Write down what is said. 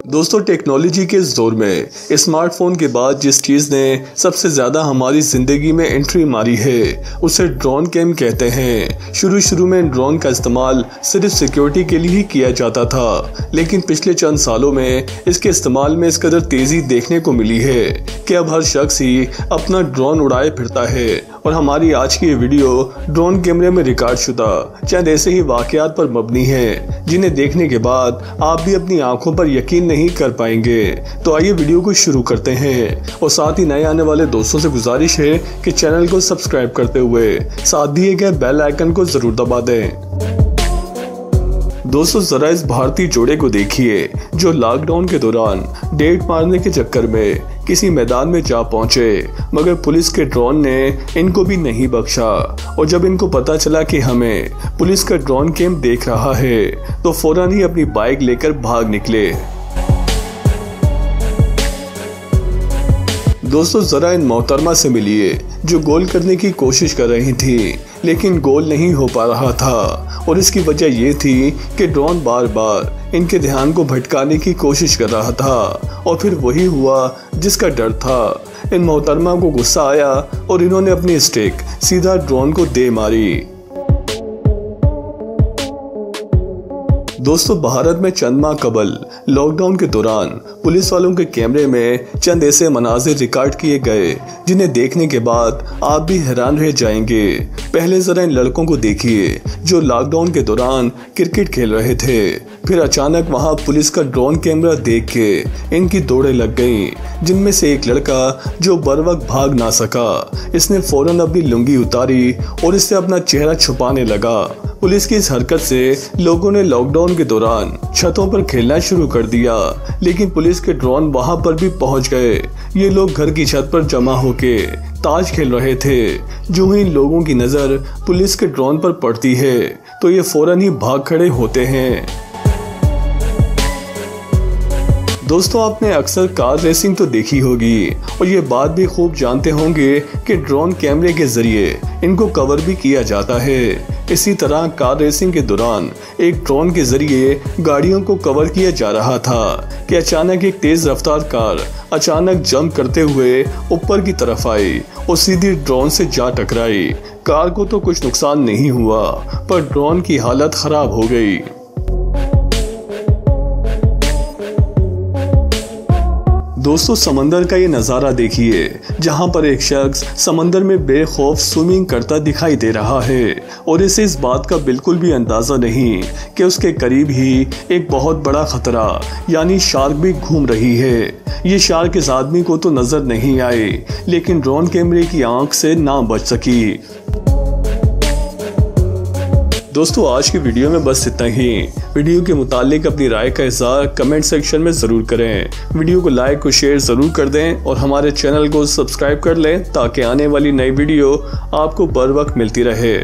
दोस्तों टेक्नोलॉजी के इस दौर में स्मार्टफोन के बाद जिस चीज़ ने सबसे ज़्यादा हमारी ज़िंदगी में एंट्री मारी है उसे ड्रोन कैम कहते हैं। शुरू में ड्रोन का इस्तेमाल सिर्फ सिक्योरिटी के लिए ही किया जाता था, लेकिन पिछले चंद सालों में इसके इस्तेमाल में इस कदर तेज़ी देखने को मिली है कि अब हर शख्स ही अपना ड्रोन उड़ाए फिरता है। और हमारी आज की ये वीडियो ड्रोन कैमरे में रिकॉर्ड शुदा चंद ऐसे ही वाकयात पर मबनी है जिन्हें देखने के बाद आप भी अपनी आंखों पर यकीन नहीं कर पाएंगे। तो आइए वीडियो को शुरू करते हैं और साथ ही नए आने वाले दोस्तों से गुजारिश है कि चैनल को सब्सक्राइब करते हुए साथ दिए गए बेल आइकन को जरूर दबा दें। दोस्तों जरा इस भारतीय जोड़े को देखिए जो लॉकडाउन के दौरान डेट मारने के चक्कर में किसी मैदान में जा पहुंचे, मगर पुलिस के ड्रोन ने इनको भी नहीं बख्शा। और जब इनको पता चला कि हमें पुलिस का ड्रोन कैम देख रहा है तो फौरन ही अपनी बाइक लेकर भाग निकले। दोस्तों जरा इन मोहतरमा से मिलिए जो गोल करने की कोशिश कर रही थी लेकिन गोल नहीं हो पा रहा था, और इसकी वजह ये थी कि ड्रोन बार बार इनके ध्यान को भटकाने की कोशिश कर रहा था। और फिर वही हुआ जिसका डर था। इन मोहतरमा को गुस्सा आया और इन्होंने अपनी स्टिक सीधा ड्रोन को दे मारी। दोस्तों भारत में चंद माह कबल लॉकडाउन के दौरान पुलिस वालों के कैमरे में चंद ऐसे मनाजिर रिकॉर्ड किए गए जिन्हें देखने के बाद आप भी हैरान रह जाएंगे। पहले जरा इन लड़कों को देखिए जो लॉकडाउन के दौरान क्रिकेट खेल रहे थे, फिर अचानक वहां पुलिस का ड्रोन कैमरा देख के इनकी दौड़ें लग गईं, जिनमें से एक लड़का जो बर वक्त भाग ना सका, इसने फौरन अपनी लुंगी उतारी और इससे अपना चेहरा छुपाने लगा। पुलिस की इस हरकत से लोगों ने लॉकडाउन के दौरान छतों पर खेलना शुरू कर दिया, लेकिन पुलिस के ड्रोन वहां पर भी पहुंच गए। ये लोग घर की छत पर जमा होके ताश खेल रहे थे। जो ही लोगों की नजर पुलिस के ड्रोन पर पड़ती है तो ये फौरन ही भाग खड़े होते हैं। दोस्तों आपने अक्सर कार रेसिंग तो देखी होगी और ये बात भी खूब जानते होंगे कि ड्रोन कैमरे के जरिए इनको कवर भी किया जाता है। इसी तरह कार रेसिंग के दौरान एक ड्रोन के जरिए गाड़ियों को कवर किया जा रहा था कि अचानक एक तेज रफ्तार कार अचानक जंप करते हुए ऊपर की तरफ आई और सीधी ड्रोन से जा टकराई। कार को तो कुछ नुकसान नहीं हुआ पर ड्रोन की हालत खराब हो गई। दोस्तों समंदर का ये नज़ारा देखिए जहां पर एक शख्स समंदर में बेखौफ स्विमिंग करता दिखाई दे रहा है और इसे इस बात का बिल्कुल भी अंदाज़ा नहीं कि उसके करीब ही एक बहुत बड़ा खतरा यानी शार्क भी घूम रही है। ये शार्क इस आदमी को तो नज़र नहीं आए लेकिन ड्रोन कैमरे की आंख से ना बच सकी। दोस्तों आज की वीडियो में बस इतना ही। वीडियो के मुतालिक अपनी राय का इज़हार कमेंट सेक्शन में ज़रूर करें। वीडियो को लाइक और शेयर ज़रूर कर दें और हमारे चैनल को सब्सक्राइब कर लें ताकि आने वाली नई वीडियो आपको बर वक्त मिलती रहे।